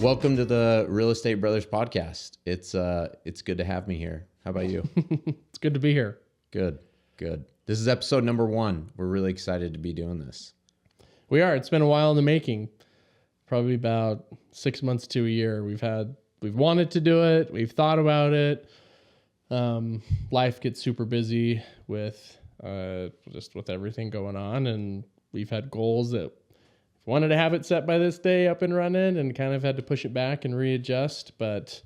Welcome to the Real Estate Brothers podcast. It's good to have me here. How about you? It's good to be here. Good. This is episode number 1. We're really excited to be doing this. We are. It's been a while in the making. Probably about 6 months to a year. We've wanted to do it. We've thought about it. Life gets super busy with with everything going on, and we've had goals that wanted to have it set by this day up and running, and kind of had to push it back and readjust, but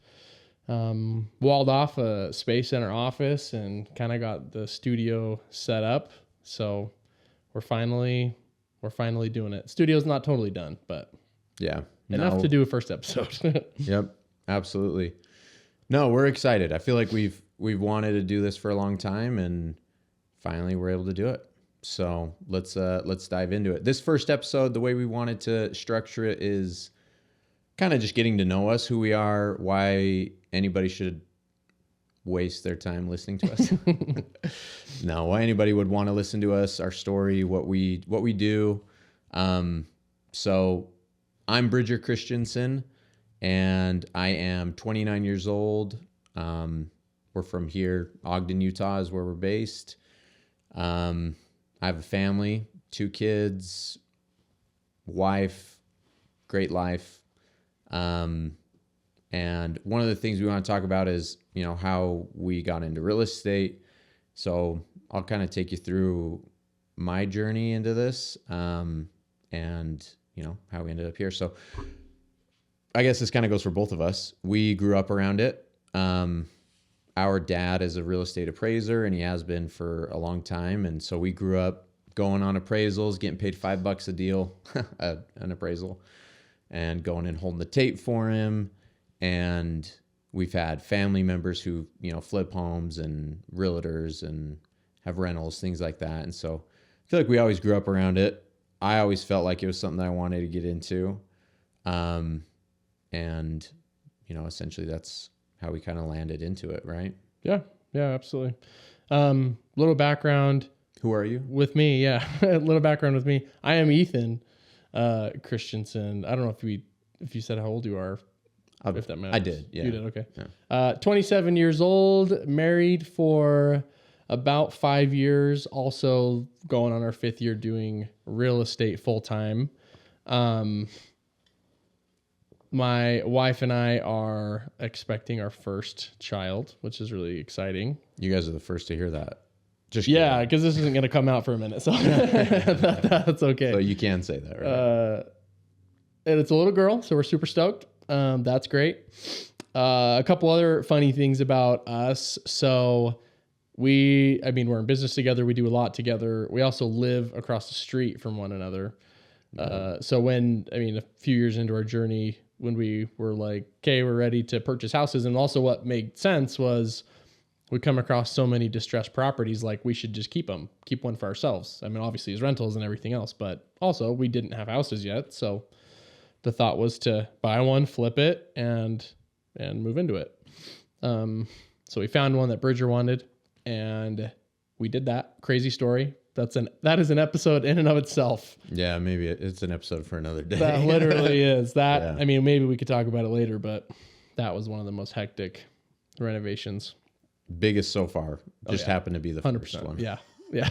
walled off a space in our office and kind of got the studio set up. So we're finally doing it. Studio's not totally done, but yeah, enough to do a first episode. Yep, absolutely. No, we're excited. I feel like we've wanted to do this for a long time, and finally we're able to do it. So let's dive into it. This first episode, the way we wanted to structure it is kind of just getting to know us, who we are, why anybody should waste their time listening to us. No, why anybody would want to listen to us, our story, what we do. So I'm Bridger Christensen, and I am 29 years old. We're from here. Ogden, Utah is where we're based. I have a family, 2 kids, wife, great life. And one of the things we want to talk about is, how we got into real estate. So I'll kind of take you through my journey into this, and, how we ended up here. So I guess this kind of goes for both of us. We grew up around it. Our dad is a real estate appraiser, and he has been for a long time. And so we grew up going on appraisals, getting paid $5 a deal, an appraisal, and going and holding the tape for him. And we've had family members who, flip homes and realtors and have rentals, things like that. And so I feel like we always grew up around it. I always felt like it was something that I wanted to get into. And, essentially that's how we kind of landed into it, right? Yeah, absolutely. Little background. Who are you? With me, yeah. A little background with me. I am Ethan Christensen. I don't know if you said how old you are, if that matters. I did, yeah. You did, okay. Yeah. 27 years old, married for about 5 years, also going on our 5th year doing real estate full-time. My wife and I are expecting our first child, which is really exciting. You guys are the first to hear that. Just yeah, because this isn't going to come out for a minute, so that's okay. So you can say that, right? And it's a little girl, so we're super stoked. That's great. A couple other funny things about us. So we're in business together. We do a lot together. We also live across the street from one another. So a few years into our journey, when we were like, okay, we're ready to purchase houses. And also what made sense was we come across so many distressed properties, like we should just keep one for ourselves. Obviously as rentals and everything else, but also we didn't have houses yet. So the thought was to buy one, flip it, and move into it. So we found one that Bridger wanted, and we did that. Crazy story. That is an episode in and of itself. Yeah, maybe it's an episode for another day. That literally is. That, yeah. Maybe we could talk about it later, but that was one of the most hectic renovations. Biggest so far. Just happened to be the 100%. First one. Yeah.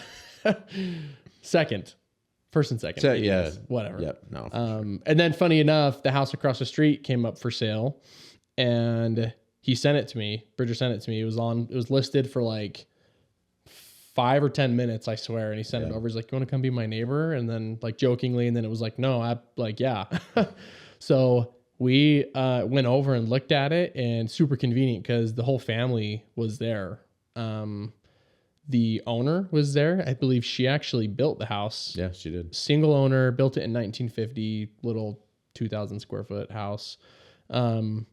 First and second. Yeah. Whatever. Yep. No. Sure. And then funny enough, the house across the street came up for sale, and he sent it to me. Bridger sent it to me. It was listed for like 5 or 10 minutes, I swear. And he sent it over. He's like, you want to come be my neighbor? And then like jokingly, and then it was like, no, yeah. So we went over and looked at it, and super convenient because the whole family was there. The owner was there. I believe she actually built the house. Yeah, she did. Single owner, built it in 1950, little 2,000 square foot house. And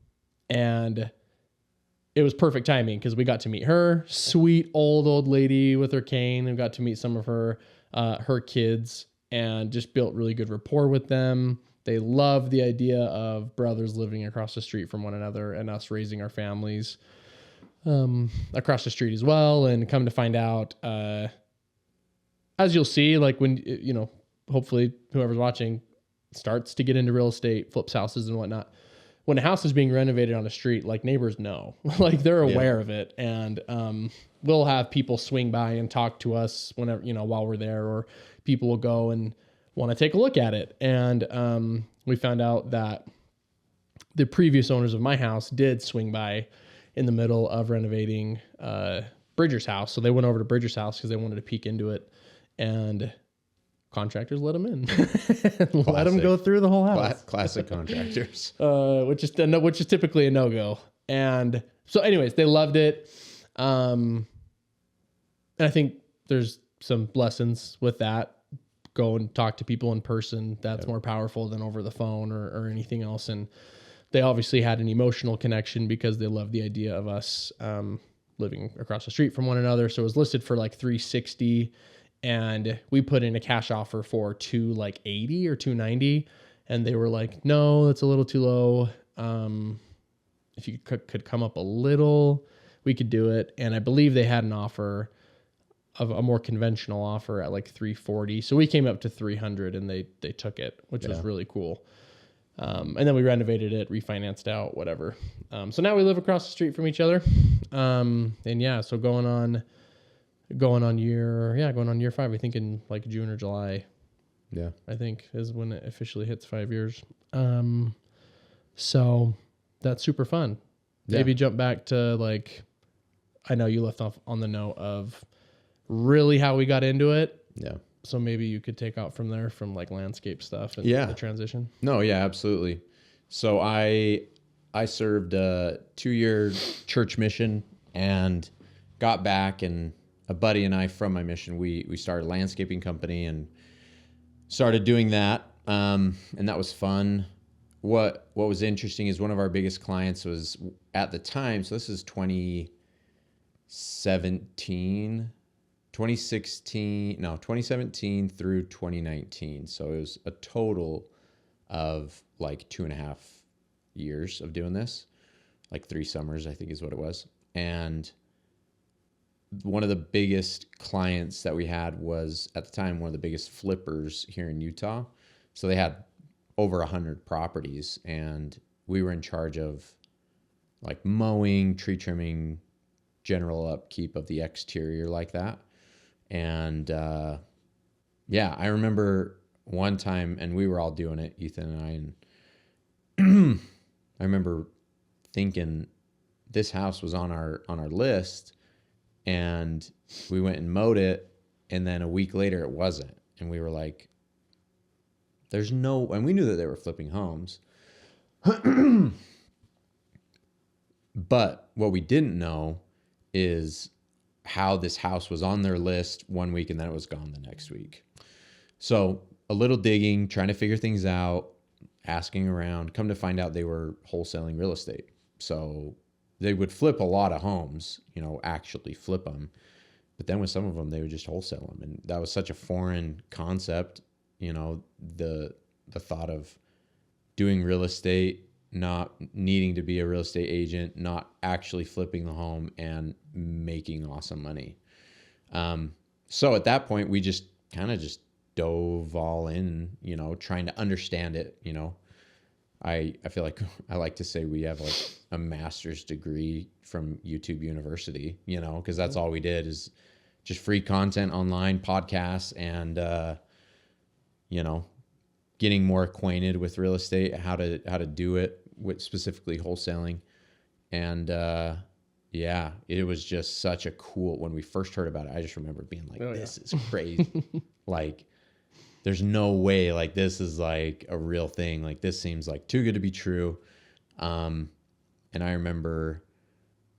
it was perfect timing because we got to meet her, sweet old lady with her cane, and got to meet some of her kids, and just built really good rapport with them. They love the idea of brothers living across the street from one another and us raising our families across the street as well. And come to find out, as you'll see, like when, hopefully whoever's watching starts to get into real estate, flips houses and whatnot, when a house is being renovated on a street, like neighbors know, like they're aware of it. And we'll have people swing by and talk to us whenever, while we're there, or people will go and want to take a look at it. And we found out that the previous owners of my house did swing by in the middle of renovating Bridger's house. So they went over to Bridger's house because they wanted to peek into it, and contractors let them in. Let them go through the whole house. Classic contractors. Which is typically a no-go. And so anyways, they loved it. And I think there's some lessons with that. Go and talk to people in person. That's more powerful than over the phone or anything else. And they obviously had an emotional connection because they loved the idea of us living across the street from one another. So it was listed for like $360, and we put in a cash offer for $280 or $290, and they were like, "No, that's a little too low. If you could come up a little, we could do it." And I believe they had an offer of a more conventional offer at like $340. So we came up to $300, and they took it, which was really cool. And then we renovated it, refinanced out, whatever. So now we live across the street from each other. And yeah, so going on year 5, I think in like June or July. Yeah. I think is when it officially hits 5 years. So that's super fun. Yeah. Maybe jump back to like, I know you left off on the note of really how we got into it. Yeah. So maybe you could take out from there, from like landscape stuff and Yeah. the transition. No, yeah, absolutely. So I served a 2-year church mission and got back, and a buddy and I from my mission, we started a landscaping company and started doing that. And that was fun. What was interesting is one of our biggest clients was at the time, so this is 2017 through 2019. So it was a total of like 2.5 years of doing this, like 3 summers, I think is what it was. And one of the biggest clients that we had was at the time one of the biggest flippers here in Utah. So they had over 100 properties, and we were in charge of like mowing, tree trimming, general upkeep of the exterior like that. And yeah, I remember one time, and we were all doing it, Ethan and I, and I remember thinking this house was on our list, and we went and mowed it, and then a week later it wasn't, and we were like, there's no, and we knew that they were flipping homes. But what we didn't know is how this house was on their list one week and then it was gone the next week. So a little digging, trying to figure things out, asking around, come to find out they were wholesaling real estate. So they would flip a lot of homes, actually flip them. But then with some of them, they would just wholesale them. And that was such a foreign concept, the thought of doing real estate, not needing to be a real estate agent, not actually flipping the home and making awesome money. So at that point, we just kind of just dove all in, trying to understand it. I feel like I like to say we have like a master's degree from YouTube University, because that's all we did is just free content online, podcasts, and, getting more acquainted with real estate, how to do it with specifically wholesaling. And, yeah, it was just such a cool, when we first heard about it, I just remember being like, this is crazy. Like, there's no way, like, this is like a real thing. Like, this seems like too good to be true. And I remember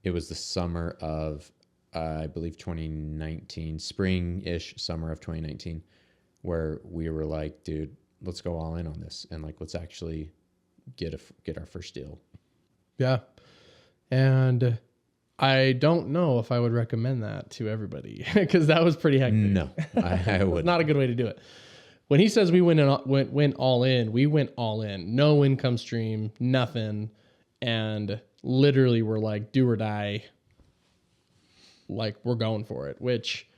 it was the summer of, I believe 2019, spring-ish summer of 2019, where we were like, dude, let's go all in on this. And like, let's actually get our first deal. Yeah. And I don't know if I would recommend that to everybody because that was pretty hectic. No, I would. Not a good way to do it. When he says we went all in, we went all in. No income stream, nothing. And literally we're like, do or die. Like, we're going for it, which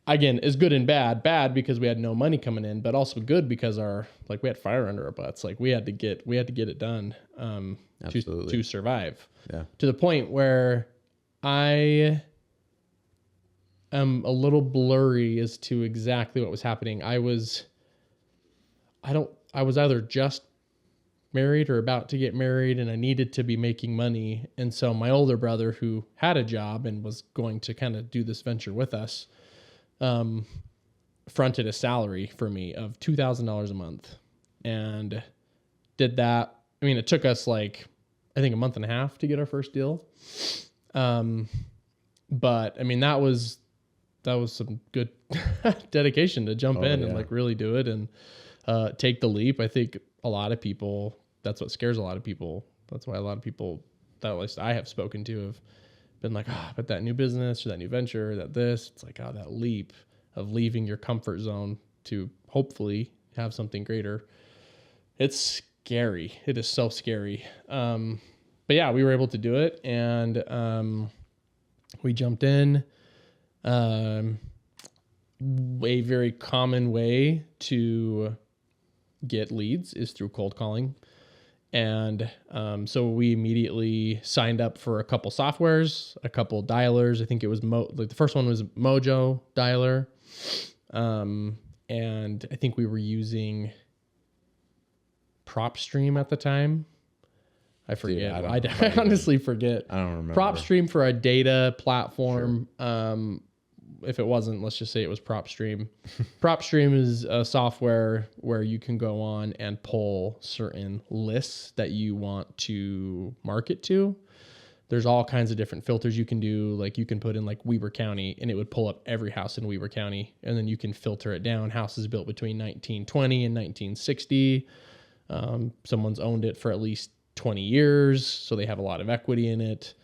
again, is good and bad. Bad because we had no money coming in, but also good because we had fire under our butts. Like we had to get it done to survive. Yeah. To the point where I am a little blurry as to exactly what was happening. I was either just married or about to get married, and I needed to be making money. And so my older brother, who had a job and was going to kind of do this venture with us, fronted a salary for me of $2,000 a month, and did that. I mean, it took us like, I think, a month and a half to get our first deal. But I mean, that was some good dedication to jump in and like really do it and take the leap. I think a lot of people, that's what scares a lot of people. That's why a lot of people that at least I have spoken to have been like, but that new business or that new venture, or that this, it's like, that leap of leaving your comfort zone to hopefully have something greater. It's scary. It is so scary. But yeah, we were able to do it, and we jumped in. A very common way to get leads is through cold calling. And so we immediately signed up for a couple softwares, a couple dialers. I think it was the first one was Mojo Dialer. And I think we were using PropStream at the time. I forget. Dude, I honestly forget. I don't remember. PropStream for a data platform. Sure. If it wasn't, let's just say it was PropStream. PropStream is a software where you can go on and pull certain lists that you want to market to. There's all kinds of different filters you can do. Like you can put in like Weber County, and it would pull up every house in Weber County. And then you can filter it down. Houses built between 1920 and 1960. Someone's owned it for at least 20 years, so they have a lot of equity in it.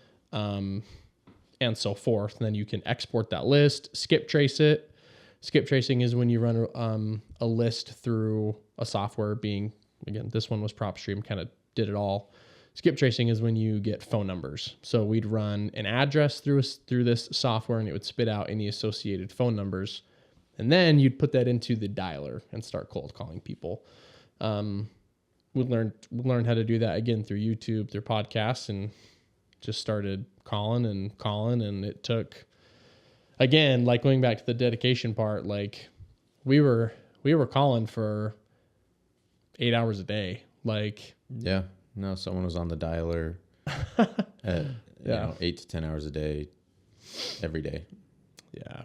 And so forth. And then you can export that list, skip trace it. Skip tracing is when you run a list through a software again, this one was PropStream, kind of did it all. Skip tracing is when you get phone numbers. So we'd run an address through this software, and it would spit out any associated phone numbers. And then you'd put that into the dialer and start cold calling people. We learned how to do that again through YouTube, through podcasts, and just started calling, and it took, again, like going back to the dedication part, like we were calling for 8 hours a day. Like, yeah, no, someone was on the dialer at, 8 to 10 hours a day, every day. Yeah.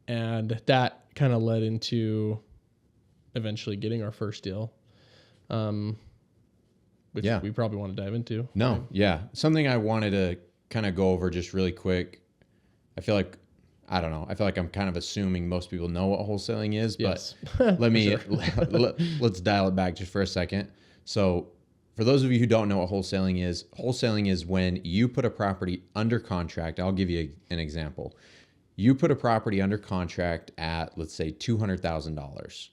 And that kind of led into eventually getting our first deal. Which we probably want to dive into. No, right? Yeah. Something I wanted to kind of go over just really quick. I feel like I'm kind of assuming most people know what wholesaling is, yes. But let's dial it back just for a second. So for those of you who don't know what wholesaling is when you put a property under contract. I'll give you an example. You put a property under contract at, let's say, $200,000.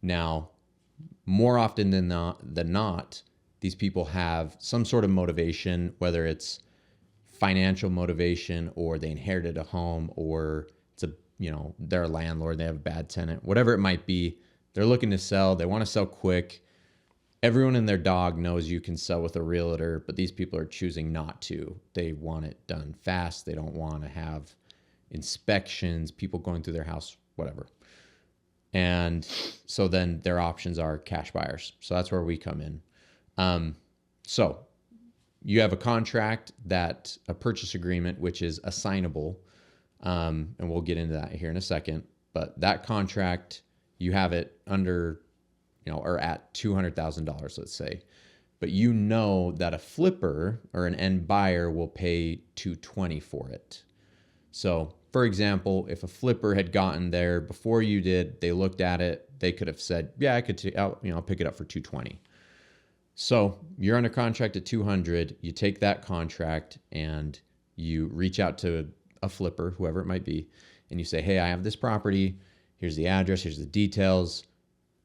Now, more often than not, these people have some sort of motivation, whether it's financial motivation or they inherited a home or it's they're a landlord, they have a bad tenant, whatever it might be. They're looking to sell. They want to sell quick. Everyone and their dog knows you can sell with a realtor, but these people are choosing not to. They want it done fast. They don't want to have inspections, people going through their house, whatever. And so then their options are cash buyers. So that's where we come in. So you have a contract, a purchase agreement, which is assignable. And we'll get into that here in a second, but that contract, you have it under, or at $200,000, let's say, but that a flipper or an end buyer will pay $220,000 for it. So for example, if a flipper had gotten there before you did, they looked at it, they could have said, yeah, I'll pick it up for $220,000. So you're under contract at $200,000. You take that contract and you reach out to a flipper, whoever it might be, and you say, hey, I have this property. Here's the address. Here's the details.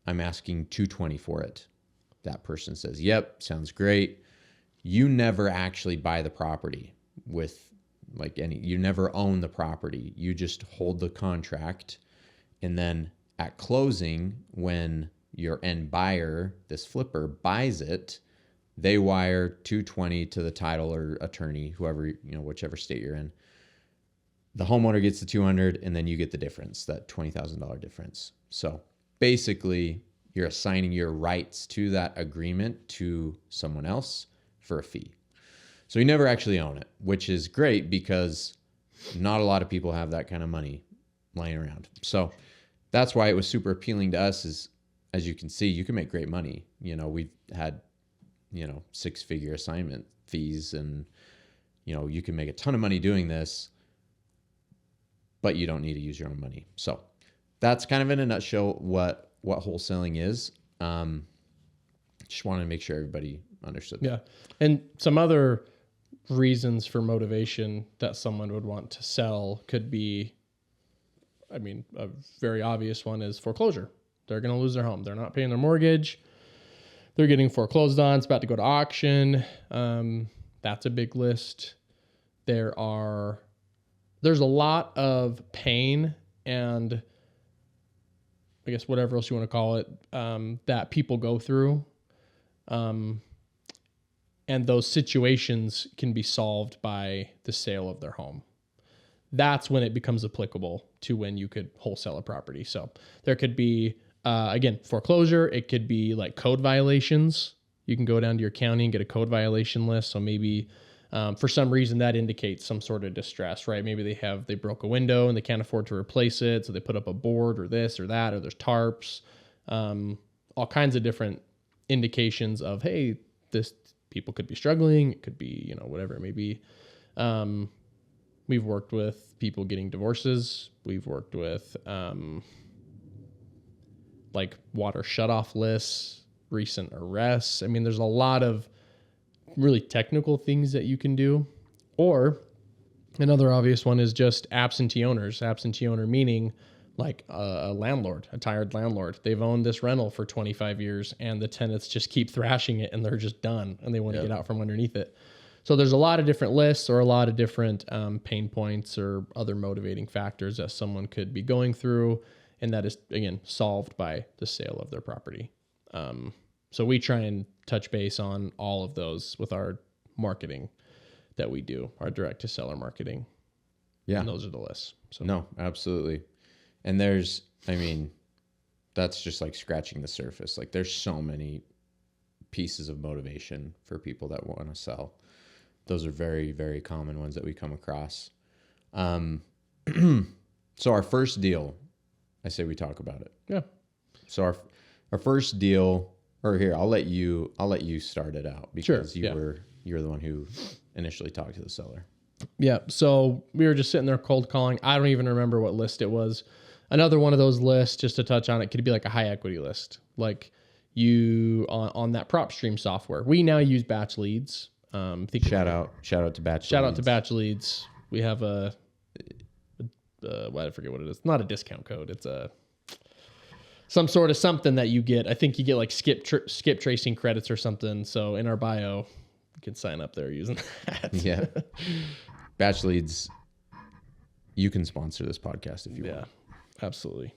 I'm asking $220,000 for it. That person says, yep, sounds great. You never actually buy the property with you never own the property. You just hold the contract. And then at closing, when your end buyer, this flipper, buys it, they wire $220 to the title or attorney, whoever, whichever state you're in. The homeowner gets the $200, and then you get the difference, that $20,000 difference. So basically, you're assigning your rights to that agreement to someone else for a fee. So you never actually own it, which is great because not a lot of people have that kind of money laying around. So that's why it was super appealing to us. Is, as you can see, you can make great money. We've had, 6-figure assignment fees, and, you can make a ton of money doing this, but you don't need to use your own money. So that's kind of in a nutshell what wholesaling is. Just wanted to make sure everybody understood. Yeah. And some other reasons for motivation that someone would want to sell could be, a very obvious one is foreclosure. They're going to lose their home. They're not paying their mortgage. They're getting foreclosed on. It's about to go to auction. That's a big list. There's a lot of pain and I guess whatever else you want to call it, that people go through. And those situations can be solved by the sale of their home. That's when it becomes applicable to when you could wholesale a property. So there could be, again, foreclosure. It could be like code violations. You can go down to your county and get a code violation list. So maybe for some reason that indicates some sort of distress, right? Maybe they broke a window and they can't afford to replace it. So they put up a board or this or that, or there's tarps, all kinds of different indications of, hey, this people could be struggling. It could be, whatever it may be. We've worked with people getting divorces. We've worked with like water shutoff lists, recent arrests. There's a lot of really technical things that you can do. Or another obvious one is just absentee owners. Absentee owner meaning like a landlord, a tired landlord. They've owned this rental for 25 years and the tenants just keep thrashing it and they're just done and they want to get out from underneath it. So there's a lot of different lists or a lot of different pain points or other motivating factors that someone could be going through. And that is, again, solved by the sale of their property. So we try and touch base on all of those with our marketing that we do, our direct to seller marketing. Yeah. And those are the lists. So no, absolutely. And that's just like scratching the surface. Like there's so many pieces of motivation for people that want to sell. Those are very, very common ones that we come across. So our first deal, I say we talk about it. Yeah. So our first deal, or here, I'll let you start it out because you're the one who initially talked to the seller. Yeah. So we were just sitting there cold calling. I don't even remember what list it was. Another one of those lists, just to touch on it, could be like a high equity list. Like you on that PropStream software. We now use batch leads. Shout out to batch. Shout out to batch leads. We have I forget what it is. Not a discount code. It's some sort of something that you get. I think you get like skip tracing credits or something. So in our bio, you can sign up there using that. Yeah. Batch leads. You can sponsor this podcast if you want. Yeah, absolutely.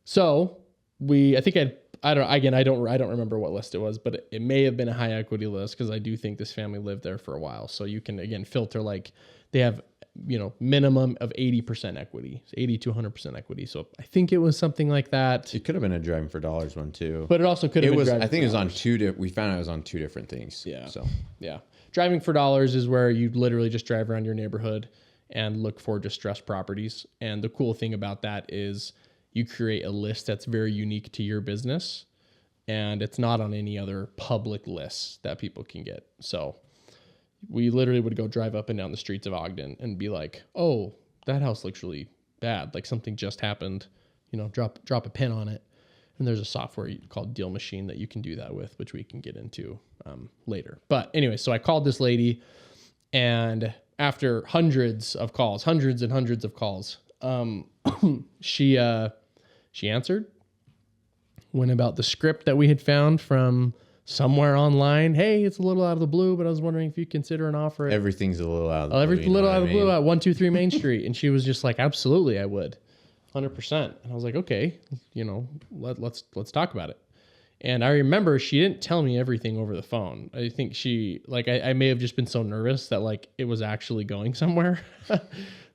So I don't remember what list it was, but it may have been a high equity list because I do think this family lived there for a while. So you can, again, filter like they have, minimum of 80% equity, 80 to 100% equity. So I think it was something like that. It could have been a Driving for Dollars one too. But it also could have been. I think it was on we found out it was on two different things. Yeah. So yeah. Driving for Dollars is where you literally just drive around your neighborhood and look for distressed properties. And the cool thing about that is you create a list that's very unique to your business and it's not on any other public lists that people can get. So we literally would go drive up and down the streets of Ogden and be like, oh, that house looks really bad. Like something just happened, drop a pin on it. And there's a software called Deal Machine that you can do that with, which we can get into later. But anyway, so I called this lady and after hundreds and hundreds of calls, she answered, went about the script that we had found from somewhere online. Hey, it's a little out of the blue, but I was wondering if you consider an offer. Everything's a little out of the blue. Everything little out of the blue at 123 Main Street. And she was just like, absolutely, I would. 100%. And I was like, okay, let's talk about it. And I remember she didn't tell me everything over the phone. I think she, like, I may have just been so nervous that, like, it was actually going somewhere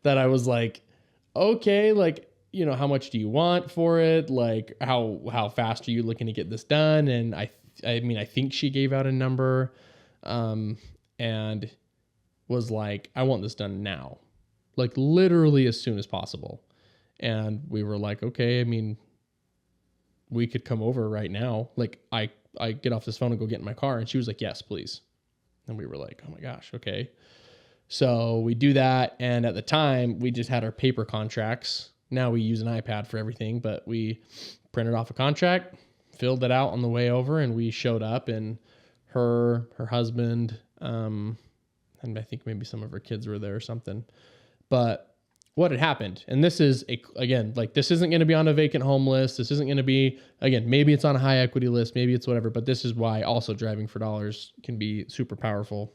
that I was like, okay, like, how much do you want for it? Like, how fast are you looking to get this done? And I think she gave out a number, and was like, I want this done now, like literally as soon as possible. And we were like, okay, I mean, we could come over right now. Like I get off this phone and go get in my car. And she was like, yes, please. And we were like, oh my gosh. Okay. So we do that. And at the time we just had our paper contracts. Now we use an iPad for everything, but we printed off a contract, filled it out on the way over, and we showed up, and her husband, and I think maybe some of her kids were there or something. But what had happened, and this is this isn't going to be on a vacant home list. This isn't going to be, again, maybe it's on a high equity list, maybe it's whatever, but this is why also driving for dollars can be super powerful.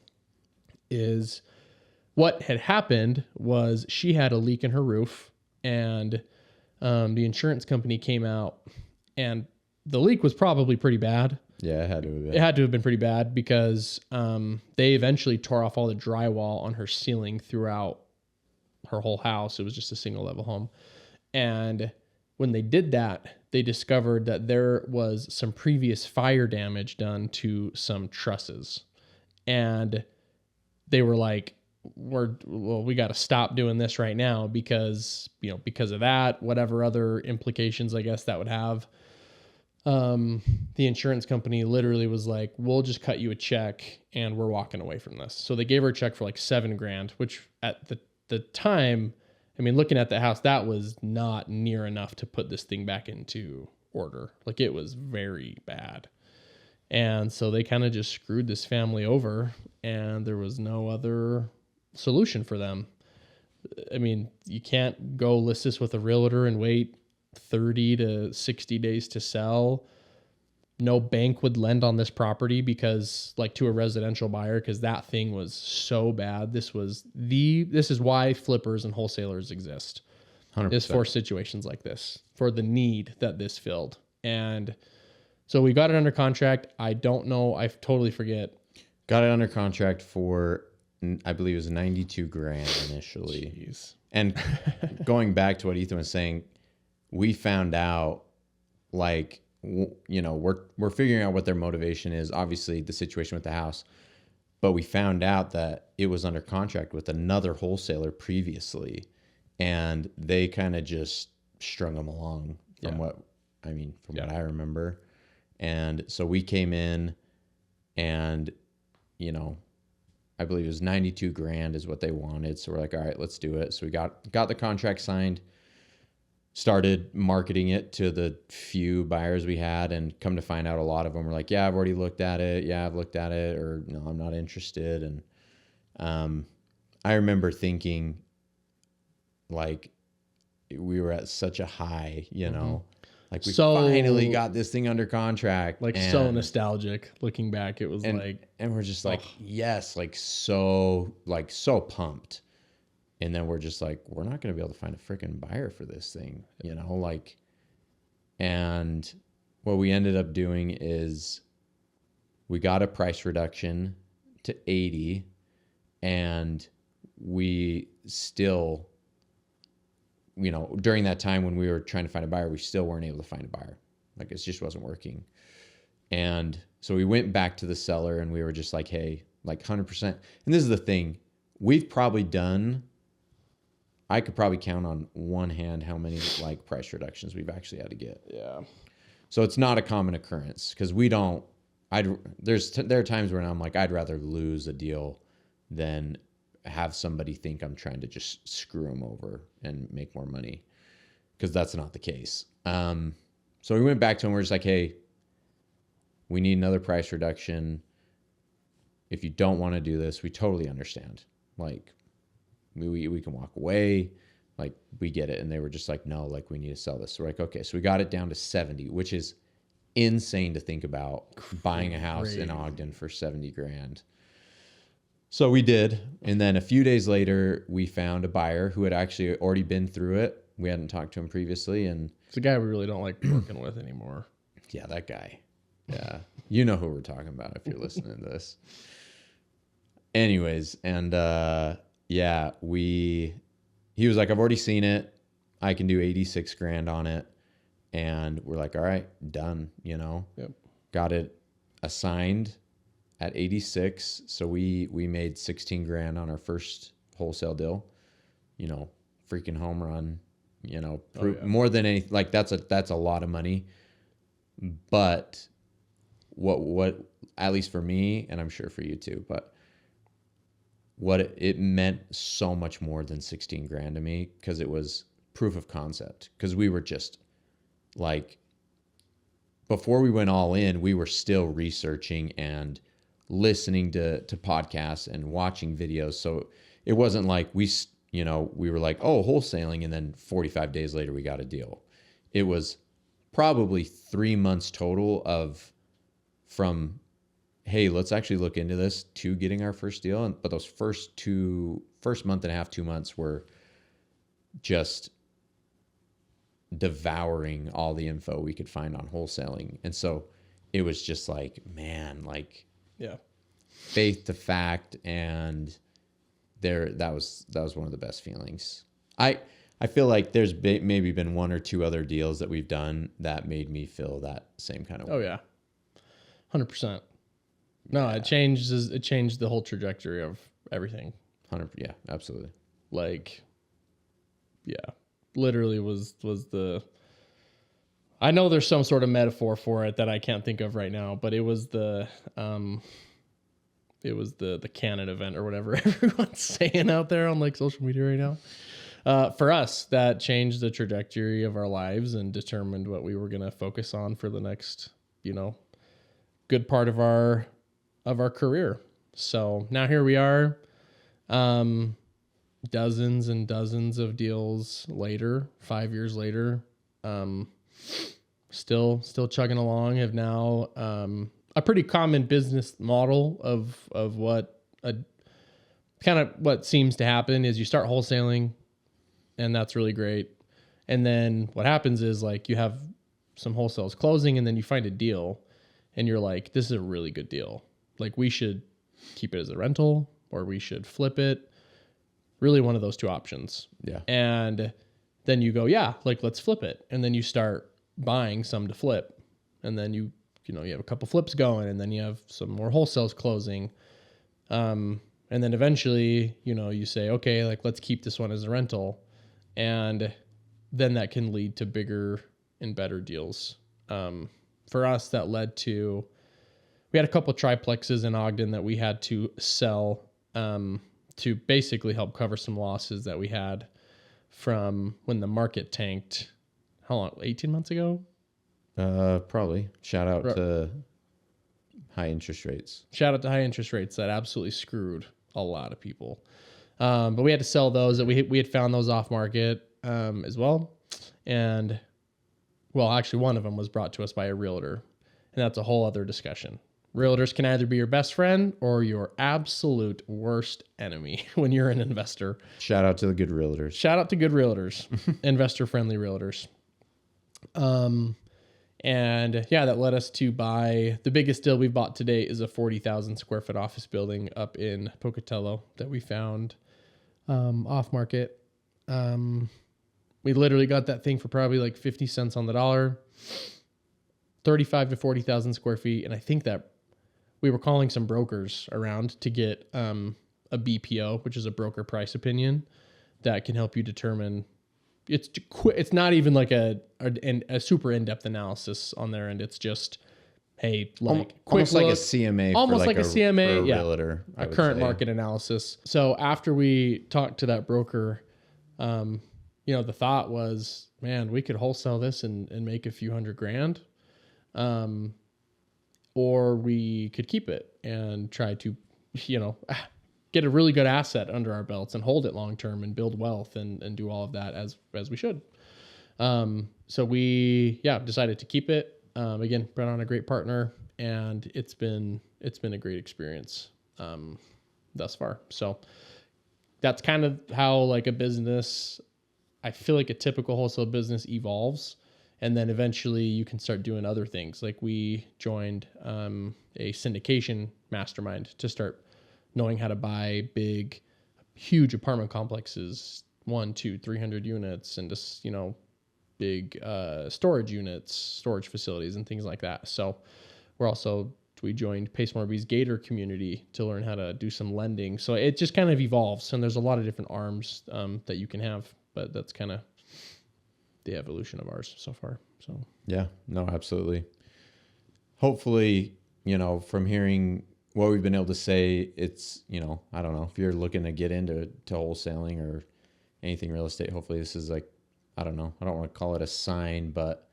Is what had happened was she had a leak in her roof, and the insurance company came out, and the leak was probably pretty bad. Yeah, it had to have been. It had to have been pretty bad because they eventually tore off all the drywall on her ceiling throughout her whole house. It was just a single level home. And when they did that, they discovered that there was some previous fire damage done to some trusses. And they were like, we got to stop doing this right now because of that, whatever other implications, I guess, that would have. The insurance company literally was like, we'll just cut you a check and we're walking away from this. So they gave her a check for like $7,000, which at the time, I mean, looking at the house, that was not near enough to put this thing back into order. Like, it was very bad. And so they kind of just screwed this family over, and there was no other solution for them. I mean, you can't go list this with a realtor and wait 30 to 60 days to sell. No bank would lend on this property because, like, to a residential buyer, because that thing was so bad. This is why flippers and wholesalers exist. 100%. Is for situations like this, for the need that this filled. And so we got it under contract. I don't know. I totally forget. Got it under contract for, I believe it was $92,000 initially. Jeez. And going back to what Ethan was saying, we found out, like, we're figuring out what their motivation is. Obviously, the situation with the house, but we found out that it was under contract with another wholesaler previously, and they kind of just strung them along from what I remember. And so we came in, and I believe it was $92,000 is what they wanted. So we're like, all right, let's do it. So we got the contract signed. Started marketing it to the few buyers we had, and come to find out a lot of them were like, yeah, I've already looked at it. Yeah, I've looked at it, or no, I'm not interested. And I remember thinking, like, we were at such a high, like we finally got this thing under contract. Like, so nostalgic looking back. It was and we're just like, yes, like so pumped. And then we're just like, we're not going to be able to find a freaking buyer for this thing, and what we ended up doing is we got a price reduction to 80, and we still, during that time when we were trying to find a buyer, we still weren't able to find a buyer. Like, it just wasn't working. And so we went back to the seller, and we were just like, hey, like 100%. And this is the thing, we've probably done, I could probably count on one hand how many like price reductions we've actually had to get. Yeah. So it's not a common occurrence, because we don't. There are times when I'm like, I'd rather lose a deal than have somebody think I'm trying to just screw them over and make more money, because that's not the case. So we went back to them. We're just like, hey, we need another price reduction. If you don't want to do this, we totally understand. Like, we can walk away, like, we get it. And they were just like, no, like, we need to sell this. So we're like, okay. So we got it down to 70, which is insane to think about buying a house in Ogden for 70 grand. So we did. And then a few days later, we found a buyer who had actually already been through it. We hadn't talked to him previously. And it's a guy we really don't like working with anymore. Yeah, that guy. Yeah. You know who we're talking about if you're listening to this. Anyways, and yeah, he was like, I've already seen it. I can do 86 grand on it. And we're like, all right, done, you know. Yep. Got it assigned at 86. So we made 16 grand on our first wholesale deal. You know, freaking home run, you know, more than anything. Like that's a lot of money. But what at least for me, and I'm sure for you too, but what it meant so much more than 16 grand to me, because it was proof of concept. Because we were just like, before we went all in, we were still researching and listening to podcasts and watching videos. So it wasn't like we were like, oh, wholesaling, and then 45 days later we got a deal. It was probably 3 months total from, hey, let's actually look into this, to getting our first deal. But those first month and a half, 2 months were just devouring all the info we could find on wholesaling. And so it was just like, man, like, yeah, faith to fact. And that was one of the best feelings. I feel like there's maybe been one or two other deals that we've done that made me feel that same kind of way. Oh yeah. 100%. No, yeah. It changed the whole trajectory of everything. 100%. Yeah, absolutely. Like, yeah, literally was the, I know there's some sort of metaphor for it that I can't think of right now, but it was the Canon event or whatever everyone's saying out there on like social media right now. For us, that changed the trajectory of our lives and determined what we were going to focus on for the next, good part of our career. So now here we are, dozens and dozens of deals later, 5 years later, still chugging along. Have now a pretty common business model of what what seems to happen is you start wholesaling, and that's really great. And then what happens is like you have some wholesales closing, and then you find a deal, and you're like, this is a really good deal. Like we should keep it as a rental, or we should flip it. Really one of those two options. Yeah. And then you go, yeah, like let's flip it. And then you start buying some to flip. And then you have a couple flips going, and then you have some more wholesales closing. And then eventually, you say, okay, like let's keep this one as a rental. And then that can lead to bigger and better deals. For us, that led to, we had a couple triplexes in Ogden that we had to sell to basically help cover some losses that we had from when the market tanked. How long? 18 months ago? Probably. Shout out to high interest rates. Shout out to high interest rates that absolutely screwed a lot of people. But we had to sell those. That we had found those off market as well. And well, actually one of them was brought to us by a realtor, and that's a whole other discussion. Realtors can either be your best friend or your absolute worst enemy when you're an investor. Shout out to the good realtors. Shout out to good realtors, investor-friendly realtors. And yeah, that led us to buy, the biggest deal we've bought today is a 40,000 square foot office building up in Pocatello that we found off market. We literally got that thing for probably like 50 cents on the dollar, 35 to 40,000 square feet. And I think that we were calling some brokers around to get a BPO, which is a broker price opinion, that can help you determine. It's not even like a super in-depth analysis on their end. It's just, hey, like almost like a CMA, almost like a CMA, yeah, realtor, a current market analysis. So after we talked to that broker, the thought was, man, we could wholesale this and make a few $100,000, or we could keep it and try to, get a really good asset under our belts and hold it long-term and build wealth and do all of that as we should. So we, decided to keep it. again, brought on a great partner, and it's been a great experience thus far. So that's kind of how like a business, I feel like a typical wholesale business evolves. And then eventually you can start doing other things. Like we joined a syndication mastermind to start knowing how to buy big, huge apartment complexes, 1, 2, 300 units, and just, big storage units, storage facilities, and things like that. So we joined Pace Morby's Gator community to learn how to do some lending. So it just kind of evolves, and there's a lot of different arms that you can have, but that's kind of the evolution of ours so far. So yeah, no, absolutely. Hopefully, from hearing what we've been able to say, it's, I don't know, if you're looking to get into wholesaling or anything real estate, hopefully this is like, I don't know, I don't want to call it a sign, but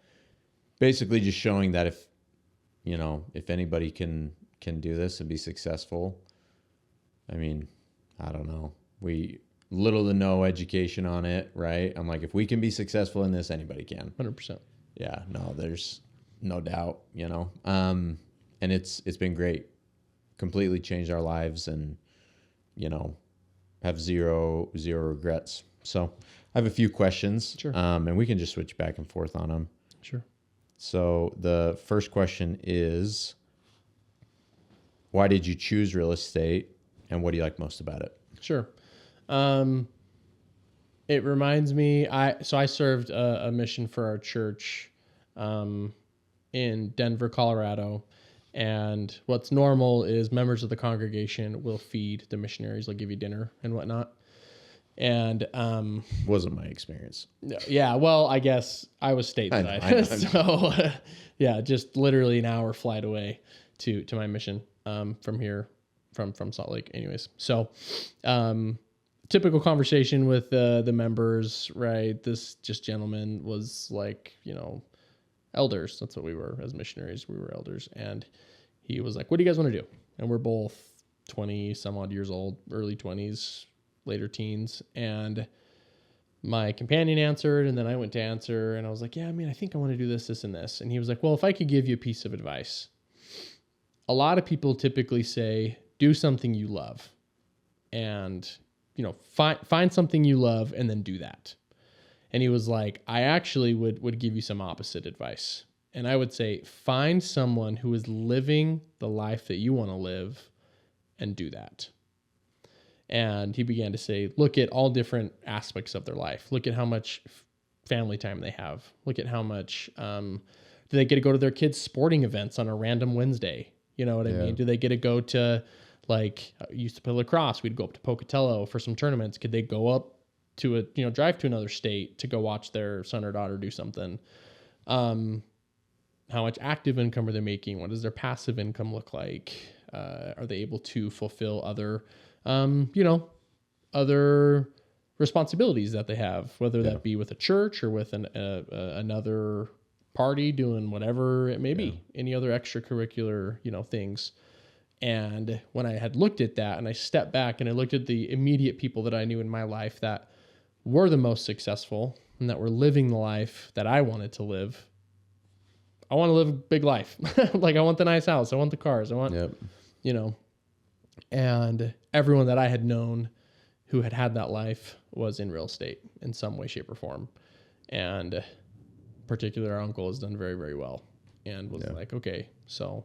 basically just showing that if anybody can do this and be successful, I mean, I don't know, we little to no education on it, right? I'm like, if we can be successful in this, anybody can. 100%. Yeah, no, there's no doubt, and it's been great. Completely changed our lives, and have zero regrets. So I have a few questions. Sure. And we can just switch back and forth on them. Sure. So the first question is, why did you choose real estate, and what do you like most about it? Sure. It reminds me, I served a mission for our church in Denver, Colorado. And what's normal is members of the congregation will feed the missionaries. They'll give you dinner and whatnot. And wasn't my experience. Yeah, well, I guess I was stateside. I know. So yeah, just literally an hour flight away to my mission from here, from Salt Lake. Anyways, so typical conversation with the members, right? This just gentleman was like, elders. That's what we were as missionaries. We were elders. And he was like, what do you guys want to do? And we're both 20 some odd years old, early 20s, later teens. And my companion answered, and then I went to answer, and I was like, yeah, I think I want to do this, and this. And he was like, well, if I could give you a piece of advice, a lot of people typically say, do something you love, and, find something you love and then do that. And he was like, I actually would give you some opposite advice. And I would say, find someone who is living the life that you want to live and do that. And he began to say, look at all different aspects of their life. Look at how much family time they have. Look at how much, do they get to go to their kids' sporting events on a random Wednesday? You know what I mean? Do they get to go to, like, I used to play lacrosse. We'd go up to Pocatello for some tournaments. Could they go up to drive to another state to go watch their son or daughter do something? How much active income are they making? What does their passive income look like? Are they able to fulfill other, other responsibilities that they have, whether that be with a church or with another party, doing whatever it may be, any other extracurricular, things. And when I had looked at that and I stepped back and I looked at the immediate people that I knew in my life that were the most successful and that were living the life that I wanted to live, I want to live a big life. Like, I want the nice house. I want the cars. I want, and everyone that I had known who had that life was in real estate in some way, shape, or form. And particularly our uncle has done very, very well, and was like, okay, so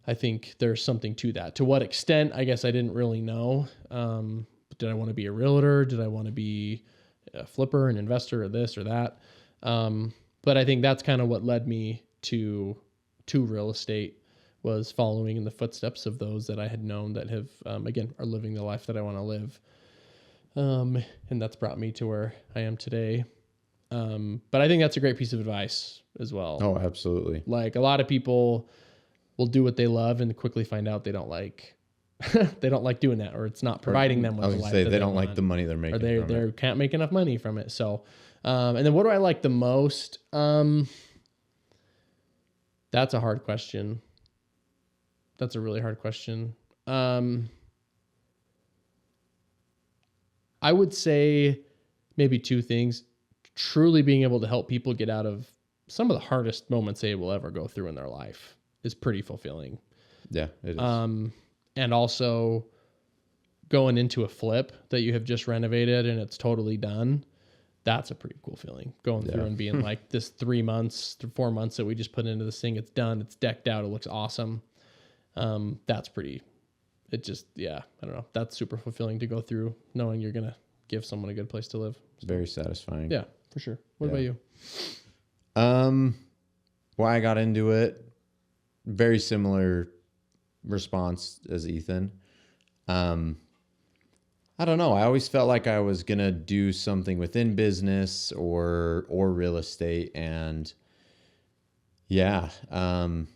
I think there's something to that. To what extent, I guess I didn't really know. Did I want to be a realtor? Did I want to be a flipper, an investor, or this or that? But I think that's kind of what led me to real estate, was following in the footsteps of those that I had known that have, again, are living the life that I want to live. And that's brought me to where I am today. But I think that's a great piece of advice as well. Oh, absolutely. Like, a lot of people will do what they love and quickly find out they don't like they don't like doing that, or it's not providing them with the life that they don't like the money they're making, or they can't make enough money from it. So, and then what do I like the most? That's a hard question. That's a really hard question. I would say maybe two things: truly being able to help people get out of some of the hardest moments they will ever go through in their life is pretty fulfilling. Yeah, it is. And also going into a flip that you have just renovated and it's totally done. That's a pretty cool feeling, going through and being like, this 3 months to 4 months that we just put into this thing, it's done, it's decked out, it looks awesome. That's pretty, it just, yeah, I don't know. That's super fulfilling to go through, knowing you're going to give someone a good place to live. So, very satisfying. Yeah, for sure. What about you? Why I got into it, very similar response as Ethan. I don't know. I always felt like I was going to do something within business or real estate. And yeah, I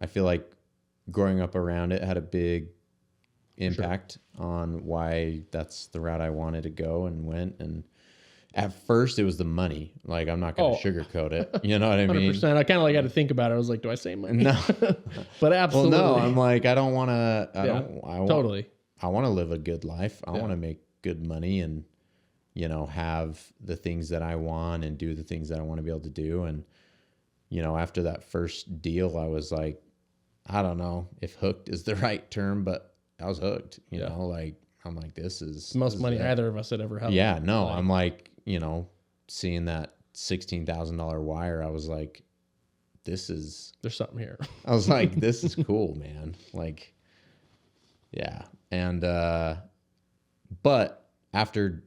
feel like growing up around it had a big impact on why that's the route I wanted to go and went. And at first it was the money. Like, I'm not going to sugarcoat it. You know what I mean? 100%. I kind of like had to think about it. I was like, do I say money? No. But absolutely. Well, no, I'm like, I don't want to, totally. I want to live a good life. I want to make good money and, you know, have the things that I want and do the things that I want to be able to do. And, you know, after that first deal, I was like, I don't know if hooked is the right term, but I was hooked, you know, like, I'm like, this is the most money either of us had ever had. Yeah, no, I'm like, you know, seeing that $16,000 wire, I was like, there's something here. I was like, this is cool, man. Like, yeah. And, but after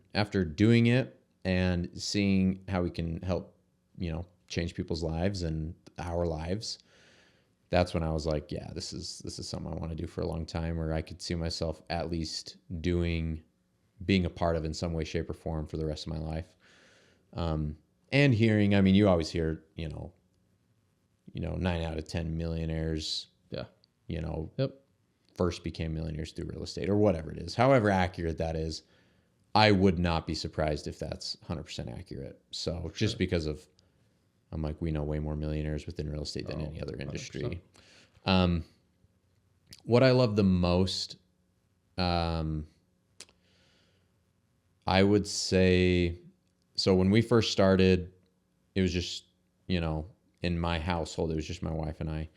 doing it and seeing how we can help, you know, change people's lives and our lives, that's when I was like, yeah, this is something I want to do for a long time, or I could see myself at least being a part of in some way, shape, or form for the rest of my life. And hearing, I mean, you always hear, you know, 9 out of 10 millionaires, you know, first became millionaires through real estate or whatever it is, however accurate that is. I would not be surprised if that's 100% accurate. So just because of, I'm like, we know way more millionaires within real estate than any other industry. 100%. What I love the most, I would say, so when we first started, it was just, you know, in my household, it was just my wife and I.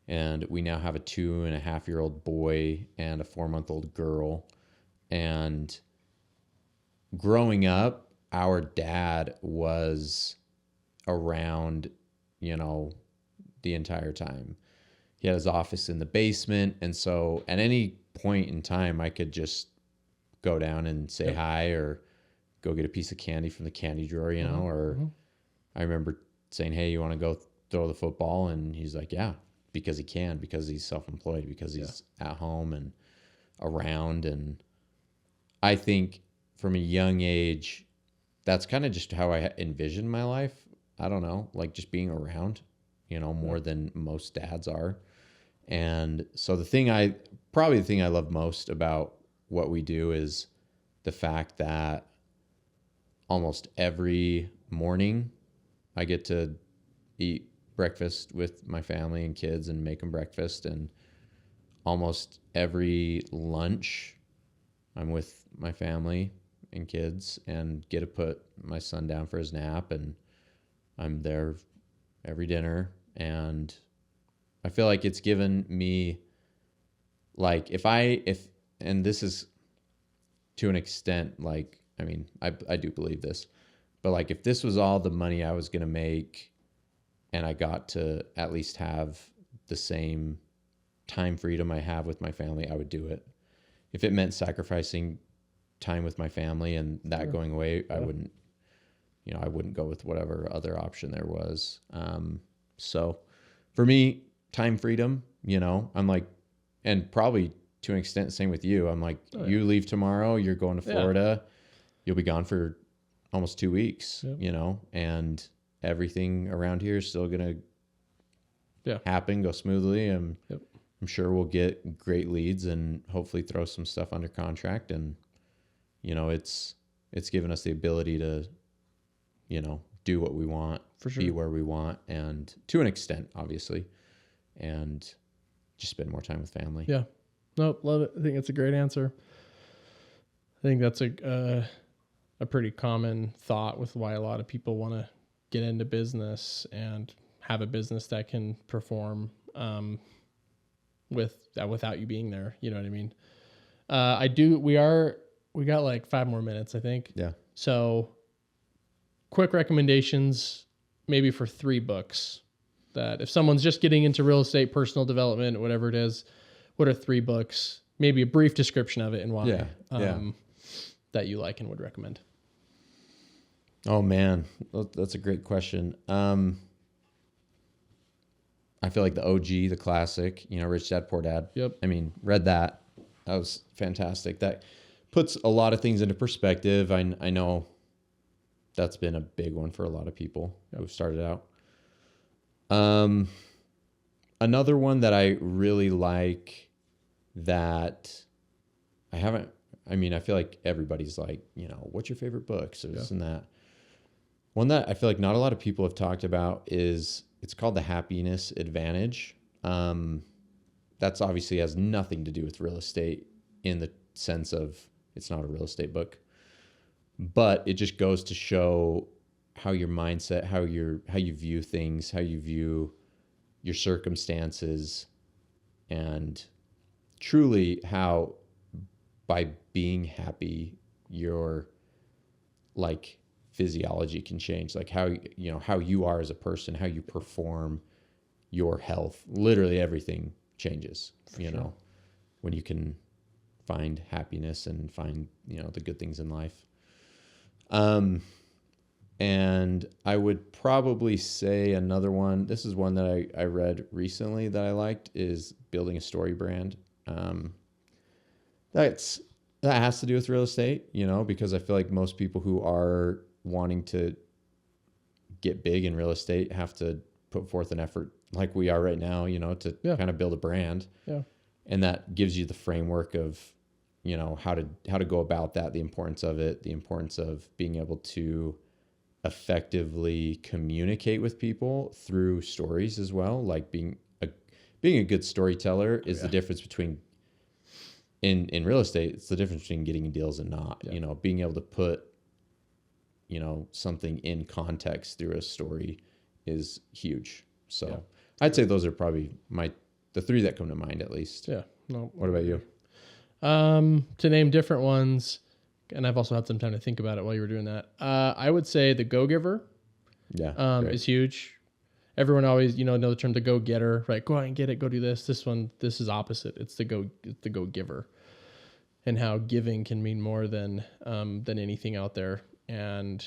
And we now have a 2.5-year-old boy and a 4-month-old girl. And growing up, our dad was around, you know, the entire time. He had his office in the basement. And so at any point in time, I could just go down and say hi or go get a piece of candy from the candy drawer, you know, or I remember saying, hey, you want to go throw the football? And he's like, yeah, because he can, because he's self-employed, because he's at home and around. And I think from a young age, that's kind of just how I envisioned my life. I don't know, like just being around, you know, more than most dads are. And so the thing I love most about what we do is the fact that almost every morning I get to eat breakfast with my family and kids and make them breakfast. And almost every lunch I'm with my family and kids and get to put my son down for his nap, and I'm there every dinner. And I feel like it's given me, like, and this is to an extent, like, I mean, I do believe this, but like, if this was all the money I was going to make and I got to at least have the same time freedom I have with my family, I would do it. If it meant sacrificing time with my family and that going away, I wouldn't go with whatever other option there was. So for me, time freedom, you know, I'm like, and probably to an extent, same with you. I'm like, you leave tomorrow, you're going to Florida, you'll be gone for almost 2 weeks, you know, and everything around here is still going to happen, go smoothly. I'm sure we'll get great leads and hopefully throw some stuff under contract. And, you know, it's given us the ability to, you know, do what we want, for sure, be where we want, and to an extent, obviously, and just spend more time with family. Yeah. Nope. Love it. I think it's a great answer. I think that's a pretty common thought with why a lot of people want to get into business and have a business that can perform without you being there. You know what I mean? We got like 5 more minutes, I think. Yeah. So quick recommendations, maybe for 3 books that if someone's just getting into real estate, personal development, whatever it is, what are 3 books, maybe a brief description of it and why that you like and would recommend? Oh man, that's a great question. I feel like the OG, the classic, Rich Dad, Poor Dad. Yep. I mean, read that. That was fantastic. That puts a lot of things into perspective. I know that's been a big one for a lot of people who've started out. Another one that I really like that I feel like everybody's like, what's your favorite book? So this and that. One that I feel like not a lot of people have talked about it's called The Happiness Advantage. That's obviously has nothing to do with real estate in the sense of it's not a real estate book, but it just goes to show how your mindset, how you view things, how you view your circumstances, and truly how by being happy, your like physiology can change, like how you are as a person, how you perform, your health, literally everything changes, when you can find happiness and find, the good things in life. And I would probably say another one, this is one that I read recently that I liked, is Building a Story Brand. That has to do with real estate, because I feel like most people who are wanting to get big in real estate have to put forth an effort like we are right now, to kind of build a brand. Yeah. And that gives you the framework of, how to go about that, the importance of it, the importance of being able to effectively communicate with people through stories as well. Like being a good storyteller is the difference between in real estate, it's the difference between getting deals and not. Being able to put something in context through a story is huge. So I'd say those are probably the 3 that come to mind at least. Yeah. No. What about you? To name different ones, and I've also had some time to think about it while you were doing that. I would say The Go-Giver. Yeah. Is huge. Everyone always, know the term the go-getter, right? Go out and get it, go do this. This is opposite. It's the go-giver, and how giving can mean more than anything out there. And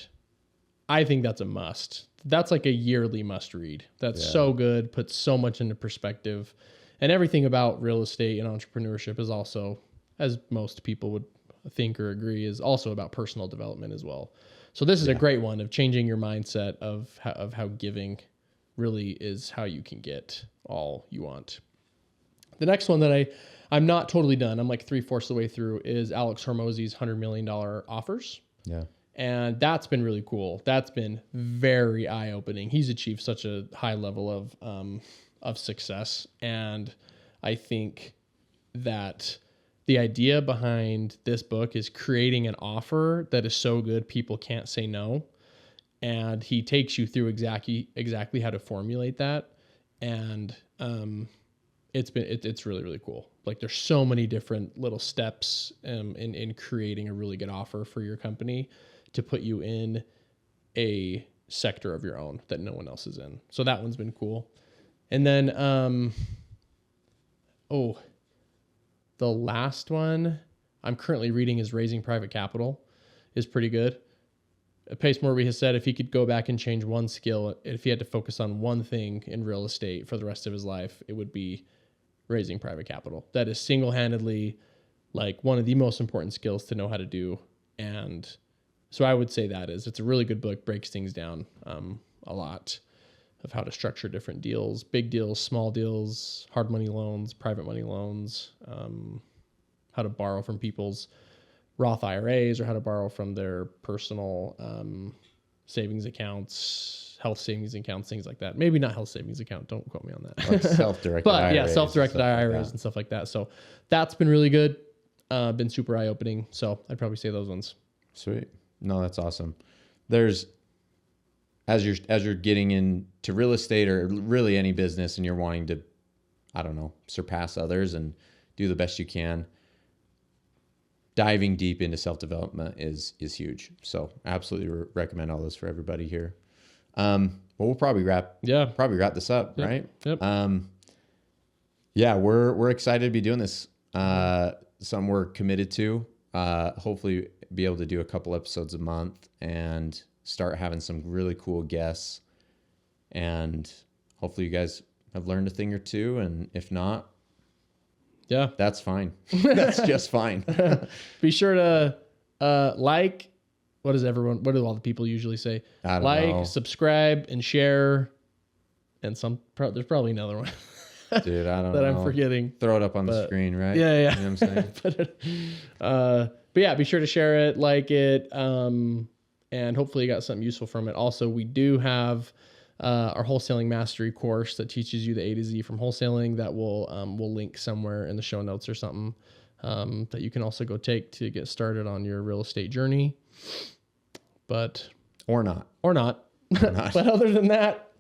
I think that's a must. That's like a yearly must read. That's so good, puts so much into perspective. And everything about real estate and entrepreneurship is also, as most people would think or agree, is also about personal development as well. So this is a great one of changing your mindset of how giving really is how you can get all you want. The next one that I'm not totally done, I'm like 3/4 of the way through, is Alex Hormozy's $100 million offers. Yeah. And that's been really cool. That's been very eye-opening. He's achieved such a high level of success. And I think that the idea behind this book is creating an offer that is so good people can't say no. And he takes you through exactly how to formulate that. And it's really, really cool. Like there's so many different little steps in creating a really good offer for your company to put you in a sector of your own that no one else is in. So that one's been cool. And then, the last one I'm currently reading is Raising Private Capital, is pretty good. Pace Morby has said if he could go back and change one skill, if he had to focus on one thing in real estate for the rest of his life, it would be raising private capital. That is single-handedly like one of the most important skills to know how to do. And so I would say it's a really good book, breaks things down a lot of how to structure different deals, big deals, small deals, hard money loans, private money loans, how to borrow from people's Roth IRAs or how to borrow from their personal savings accounts, health savings accounts, things like that. Maybe not health savings account. Don't quote me on that. Like self-directed but IRAs. Yeah, self-directed IRAs and stuff like that. So that's been really good. Been super eye-opening. So I'd probably say those ones. Sweet. No, that's awesome. There's as you're getting into real estate or really any business and you're wanting to, I don't know, surpass others and do the best you can, diving deep into self-development is huge. So absolutely recommend all those for everybody here. Well, we'll probably wrap this up, Yep. right? Yep. Yeah, we're excited to be doing this. Something we're committed to. Hopefully be able to do a couple episodes a month and start having some really cool guests. And hopefully you guys have learned a thing or two. And if not, Yeah, that's fine. That's just fine. be sure to like. What do all the people usually say? I don't Like, know. subscribe, and share. And there's probably another one Dude, I don't that know. I'm forgetting. Throw it up on the screen, right? Yeah. You know what I'm saying? But yeah, be sure to share it, like it, and hopefully you got something useful from it. Also, we do have our wholesaling mastery course that teaches you the A to Z from wholesaling that we'll link somewhere in the show notes or something that you can also go take to get started on your real estate journey. But Or not. not. not. But other than that,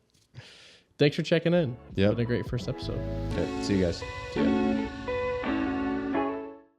thanks for checking in. Yep. What a great first episode. Okay, see you guys. See ya.